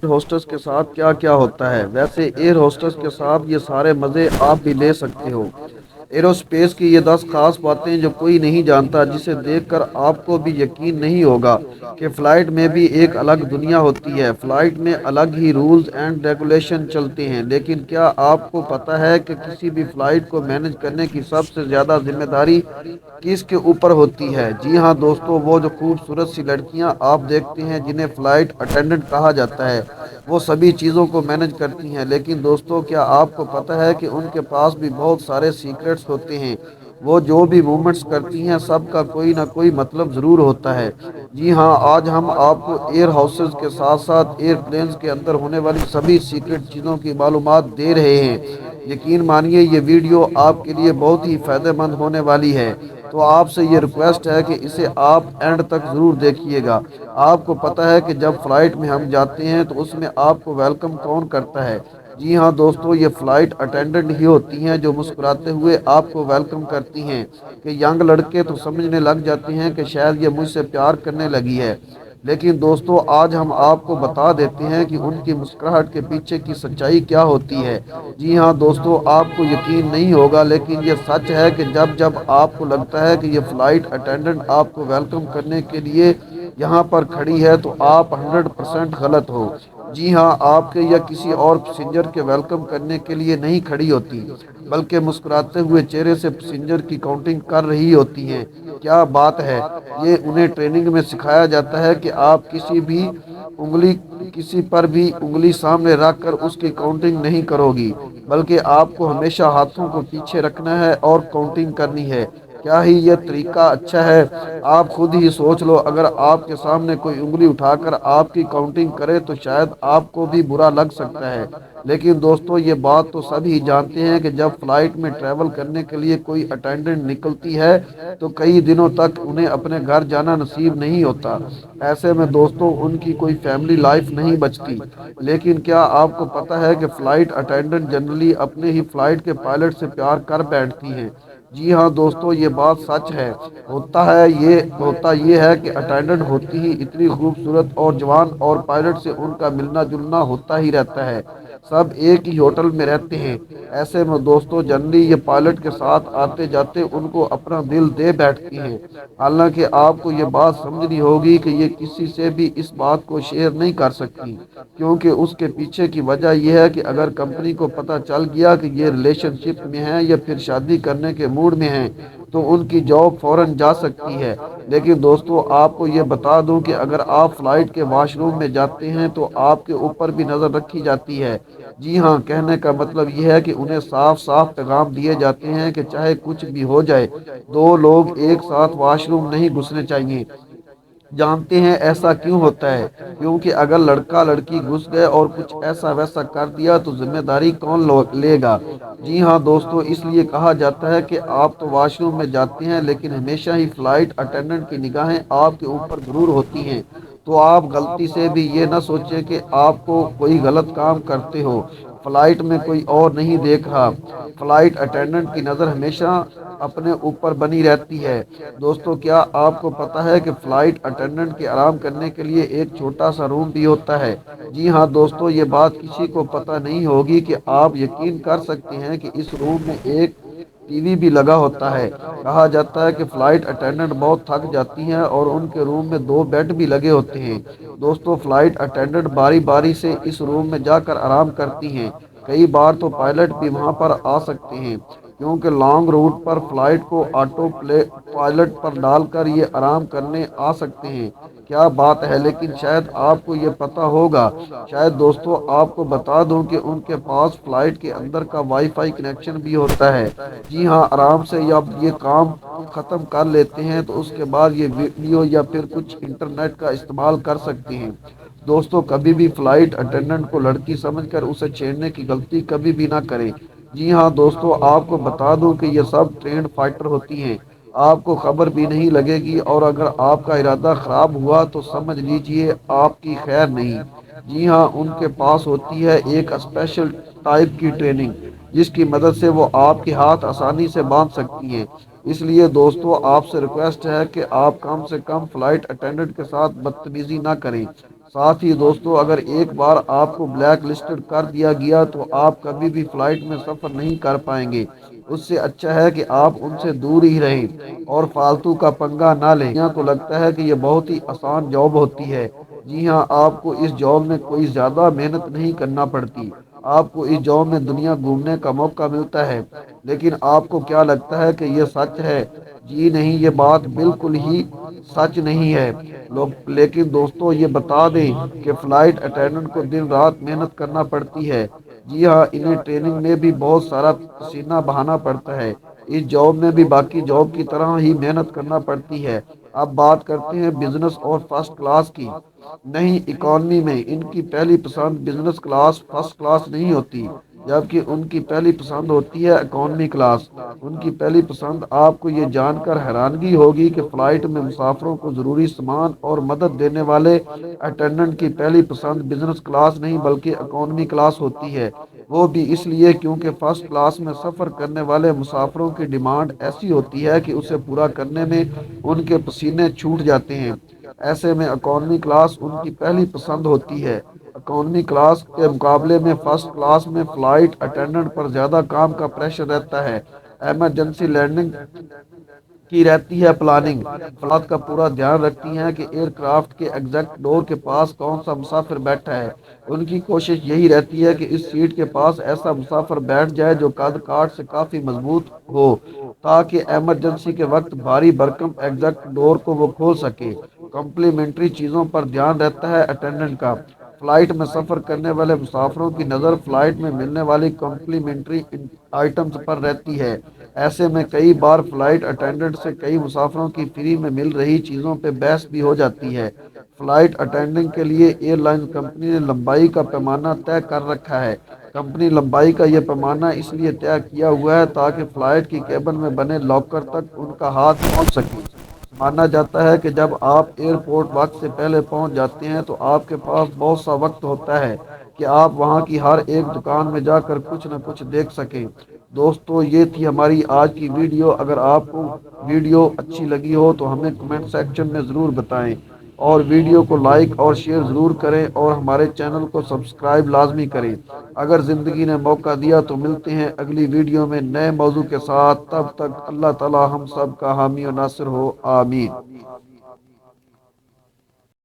Hostess کے ساتھ کیا کیا ہوتا ہے؟ ویسے ایئر ہوسٹس کے ساتھ یہ سارے مزے آپ بھی لے سکتے ہو۔ ایروسپیس کی یہ 10 خاص باتیں جو کوئی نہیں جانتا، جسے دیکھ کر آپ کو بھی یقین نہیں ہوگا کہ فلائٹ میں بھی ایک الگ دنیا ہوتی ہے۔ فلائٹ میں الگ ہی رولز اینڈ ریگولیشن چلتے ہیں، لیکن کیا آپ کو پتہ ہے کہ کسی بھی فلائٹ کو مینج کرنے کی سب سے زیادہ ذمہ داری کس کے اوپر ہوتی ہے؟ جی ہاں دوستو، وہ جو خوبصورت سی لڑکیاں آپ دیکھتے ہیں جنہیں فلائٹ اٹینڈنٹ کہا جاتا ہے، وہ سبھی چیزوں کو مینج کرتی ہیں۔ لیکن دوستو، کیا آپ کو پتہ ہے کہ ان کے پاس بھی بہت سارے سیکرٹس ہوتے ہیں؟ وہ جو بھی موومنٹس کرتی ہیں، سب کا کوئی نہ کوئی مطلب ضرور ہوتا ہے۔ جی ہاں، آج ہم آپ کو ایئر ہاؤسز کے ساتھ ساتھ ایئر پلینز کے اندر ہونے والی سبھی سیکرٹ چیزوں کی معلومات دے رہے ہیں۔ یقین مانیے یہ ویڈیو آپ کے لیے بہت ہی فائدہ مند ہونے والی ہے، تو آپ سے یہ ریکویسٹ ہے کہ اسے آپ اینڈ تک ضرور دیکھیے گا۔ آپ کو پتہ ہے کہ جب فلائٹ میں ہم جاتے ہیں تو اس میں آپ کو ویلکم کون کرتا ہے؟ جی ہاں دوستو، یہ فلائٹ اٹینڈنٹ ہی ہوتی ہیں جو مسکراتے ہوئے آپ کو ویلکم کرتی ہیں۔ کہ ینگ لڑکے تو سمجھنے لگ جاتے ہیں کہ شاید یہ مجھ سے پیار کرنے لگی ہے، لیکن دوستو آج ہم آپ کو بتا دیتے ہیں کہ ان کی مسکراہٹ کے پیچھے کی سچائی کیا ہوتی ہے۔ جی ہاں دوستو، آپ کو یقین نہیں ہوگا لیکن یہ سچ ہے کہ جب جب آپ کو لگتا ہے کہ یہ فلائٹ اٹینڈنٹ آپ کو ویلکم کرنے کے لیے یہاں پر کھڑی ہے تو آپ 100% غلط ہو۔ جی ہاں، آپ کے یا کسی اور پیسنجر کے ویلکم کرنے کے لیے نہیں کھڑی ہوتی، بلکہ مسکراتے ہوئے چہرے سے پیسنجر کی کاؤنٹنگ کر رہی ہوتی ہیں۔ کیا بات ہے! یہ انہیں ٹریننگ میں سکھایا جاتا ہے کہ آپ انگلی کسی پر بھی انگلی سامنے رکھ کر اس کی کاؤنٹنگ نہیں کرو گی، بلکہ آپ کو ہمیشہ ہاتھوں کو پیچھے رکھنا ہے اور کاؤنٹنگ کرنی ہے۔ کیا ہی یہ طریقہ اچھا ہے! آپ خود ہی سوچ لو، اگر آپ کے سامنے کوئی انگلی اٹھا کر آپ کی کاؤنٹنگ کرے تو شاید آپ کو بھی برا لگ سکتا ہے۔ لیکن دوستو، یہ بات تو سب ہی جانتے ہیں کہ جب فلائٹ میں ٹریول کرنے کے لیے کوئی اٹینڈنٹ نکلتی ہے تو کئی دنوں تک انہیں اپنے گھر جانا نصیب نہیں ہوتا۔ ایسے میں دوستو ان کی کوئی فیملی لائف نہیں بچتی۔ لیکن کیا آپ کو پتہ ہے کہ فلائٹ اٹینڈنٹ جنرلی اپنے ہی فلائٹ کے پائلٹ سے پیار کر بیٹھتی ہیں؟ جی ہاں دوستو، یہ بات سچ ہے۔ ہوتا یہ ہے کہ اٹینڈنٹ ہوتی ہی اتنی خوبصورت اور جوان، اور پائلٹ سے ان کا ملنا جلنا ہوتا ہی رہتا ہے۔ سب ایک ہی ہوٹل میں رہتے ہیں۔ ایسے میں دوستو جنرلی یہ پائلٹ کے ساتھ آتے جاتے ان کو اپنا دل دے بیٹھتی ہیں۔ حالانکہ آپ کو یہ بات سمجھنی ہوگی کہ یہ کسی سے بھی اس بات کو شیئر نہیں کر سکتی، کیونکہ اس کے پیچھے کی وجہ یہ ہے کہ اگر کمپنی کو پتہ چل گیا کہ یہ ریلیشن شپ میں ہیں یا پھر شادی کرنے کے موڈ میں ہیں تو ان کی جاب فوراً جا سکتی ہے۔ لیکن دوستو آپ کو یہ بتا دوں کہ اگر آپ فلائٹ کے واش روم میں جاتے ہیں تو آپ کے اوپر بھی نظر رکھی جاتی ہے۔ جی ہاں، کہنے کا مطلب یہ ہے کہ انہیں صاف صاف پیغام دیے جاتے ہیں کہ چاہے کچھ بھی ہو جائے، دو لوگ ایک ساتھ واش روم نہیں گھسنے چاہیے۔ جانتے ہیں ایسا کیوں ہوتا ہے؟ کیونکہ اگر لڑکا لڑکی گھس گئے اور کچھ ایسا ویسا کر دیا تو ذمہ داری کون لے گا؟ جی ہاں دوستو، اس لیے کہا جاتا ہے کہ آپ تو واش روم میں جاتے ہیں لیکن ہمیشہ ہی فلائٹ اٹینڈنٹ کی نگاہیں آپ کے اوپر ضرور ہوتی ہیں۔ تو آپ غلطی سے بھی یہ نہ سوچیں کہ آپ کو کوئی غلط کام کرتے ہو۔ فلائٹ میں کوئی اور نہیں دیکھ رہا، فلائٹ اٹینڈنٹ کی نظر ہمیشہ اپنے اوپر بنی رہتی ہے۔ دوستو، کیا آپ کو پتہ ہے کہ فلائٹ اٹینڈنٹ کے آرام کرنے کے لیے ایک چھوٹا سا روم بھی ہوتا ہے؟ جی ہاں دوستو، یہ بات کسی کو پتہ نہیں ہوگی کہ آپ یقین کر سکتے ہیں کہ اس روم میں ایک ٹی وی بھی لگا ہوتا ہے۔ کہا جاتا ہے کہ فلائٹ اٹینڈنٹ بہت تھک جاتی ہیں اور ان کے روم میں 2 بیڈ بھی لگے ہوتے ہیں۔ دوستو، فلائٹ اٹینڈنٹ باری باری سے اس روم میں جا کر آرام کرتی ہیں۔ کئی بار تو پائلٹ بھی وہاں پر آ سکتے ہیں، کیونکہ لانگ روٹ پر فلائٹ کو آٹو پائلٹ پر ڈال کر یہ آرام کرنے آ سکتے ہیں۔ کیا بات ہے! لیکن شاید آپ کو یہ پتہ ہوگا، شاید دوستو آپ کو بتا دوں کہ ان کے پاس فلائٹ کے اندر کا وائی فائی کنیکشن بھی ہوتا ہے۔ جی ہاں، آرام سے جب یہ کام ختم کر لیتے ہیں تو اس کے بعد یہ ویڈیو یا پھر کچھ انٹرنیٹ کا استعمال کر سکتے ہیں۔ دوستو، کبھی بھی فلائٹ اٹینڈنٹ کو لڑکی سمجھ کر اسے چھیڑنے کی غلطی کبھی بھی نہ کریں۔ جی ہاں دوستو، آپ کو بتا دوں کہ یہ سب ٹرینڈ فائٹر ہوتی ہیں، آپ کو خبر بھی نہیں لگے گی، اور اگر آپ کا ارادہ خراب ہوا تو سمجھ لیجئے آپ کی خیر نہیں۔ جی ہاں، ان کے پاس ہوتی ہے ایک اسپیشل ٹائپ کی ٹریننگ، جس کی مدد سے وہ آپ کے ہاتھ آسانی سے باندھ سکتی ہیں۔ اس لیے دوستو آپ سے ریکویسٹ ہے کہ آپ کم سے کم فلائٹ اٹینڈنٹ کے ساتھ بدتمیزی نہ کریں۔ ساتھ ہی دوستو اگر ایک بار آپ کو بلیک لسٹڈ کر دیا گیا تو آپ کبھی بھی فلائٹ میں سفر نہیں کر پائیں گے۔ اس سے اچھا ہے کہ آپ ان سے دور ہی رہیں اور فالتو کا پنگا نہ لیں۔ دنیا کو لگتا ہے کہ یہ بہت ہی آسان جاب ہوتی ہے۔ جی ہاں، آپ کو اس جاب میں کوئی زیادہ محنت نہیں کرنا پڑتی۔ آپ کو اس جاب میں دنیا گھومنے کا موقع ملتا ہے۔ لیکن آپ کو کیا لگتا ہے کہ یہ سچ ہے؟ جی نہیں، یہ بات بالکل ہی سچ نہیں ہے۔ لیکن دوستو یہ بتا دیں کہ فلائٹ اٹینڈنٹ کو دن رات محنت کرنا پڑتی ہے۔ جی ہاں، انہیں ٹریننگ میں بھی بہت سارا پسینہ بہانا پڑتا ہے۔ اس جاب میں بھی باقی جاب کی طرح ہی محنت کرنا پڑتی ہے۔ اب بات کرتے ہیں بزنس اور فرسٹ کلاس کی۔ نہیں، اکانومی میں ان کی پہلی پسند بزنس کلاس فرسٹ کلاس نہیں ہوتی، جبکہ ان کی پہلی پسند ہوتی ہے اکانومی کلاس۔ ان کی پہلی پسند آپ کو یہ جان کر حیرانگی ہوگی کہ فلائٹ میں مسافروں کو ضروری سامان اور مدد دینے والے اٹینڈنٹ کی پہلی پسند بزنس کلاس نہیں بلکہ اکانومی کلاس ہوتی ہے۔ وہ بھی اس لیے کیونکہ فرسٹ کلاس میں سفر کرنے والے مسافروں کی ڈیمانڈ ایسی ہوتی ہے کہ اسے پورا کرنے میں ان کے پسینے چھوٹ جاتے ہیں۔ ایسے میں اکانومی کلاس ان کی پہلی پسند ہوتی ہے۔ اکانومی کلاس کے مقابلے میں فرسٹ کلاس میں فلائٹ اٹینڈنٹ پر زیادہ کام کا پریشر رہتا ہے۔ ایمرجنسی لینڈنگ کی رہتی ہے پلاننگ۔ فلائٹ کا پورا دھیان رکھتی ہیں کہ ایئر کرافٹ کے ایگزیکٹ ڈور کے پاس کون سا مسافر بیٹھا ہے۔ ان کی کوشش یہی رہتی ہے کہ اس سیٹ کے پاس ایسا مسافر بیٹھ جائے جو قد کاٹ سے کافی مضبوط ہو تاکہ ایمرجنسی کے وقت بھاری بھرکم ایگزیکٹ ڈور کو وہ کھول سکے۔ کمپلیمنٹری چیزوں پر دھیان رہتا ہے اٹینڈنٹ کا۔ فلائٹ میں سفر کرنے والے مسافروں کی نظر فلائٹ میں ملنے والی کمپلیمنٹری آئٹمز پر رہتی ہے۔ ایسے میں کئی بار فلائٹ اٹینڈنٹ سے کئی مسافروں کی فری میں مل رہی چیزوں پہ بحث بھی ہو جاتی ہے۔ فلائٹ اٹینڈنٹ کے لیے ایئر لائن کمپنی نے لمبائی کا پیمانہ طے کر رکھا ہے۔ کمپنی لمبائی کا یہ پیمانہ اس لیے طے کیا ہوا ہے تاکہ فلائٹ کی کیبن میں بنے لاکر تک ان کا ہاتھ پہنچ سکے۔ مانا جاتا ہے کہ جب آپ ایئرپورٹ وقت سے پہلے پہنچ جاتے ہیں تو آپ کے پاس بہت سا وقت ہوتا ہے کہ آپ وہاں کی ہر ایک دکان میں جا کر کچھ نہ کچھ دیکھ سکیں۔ دوستو یہ تھی ہماری آج کی ویڈیو۔ اگر آپ کو ویڈیو اچھی لگی ہو تو ہمیں کمنٹ سیکشن میں ضرور بتائیں، اور ویڈیو کو لائک اور شیئر ضرور کریں اور ہمارے چینل کو سبسکرائب لازمی کریں۔ اگر زندگی نے موقع دیا تو ملتے ہیں اگلی ویڈیو میں نئے موضوع کے ساتھ۔ تب تک اللہ تعالی ہم سب کا حامی و ناصر ہو، آمین۔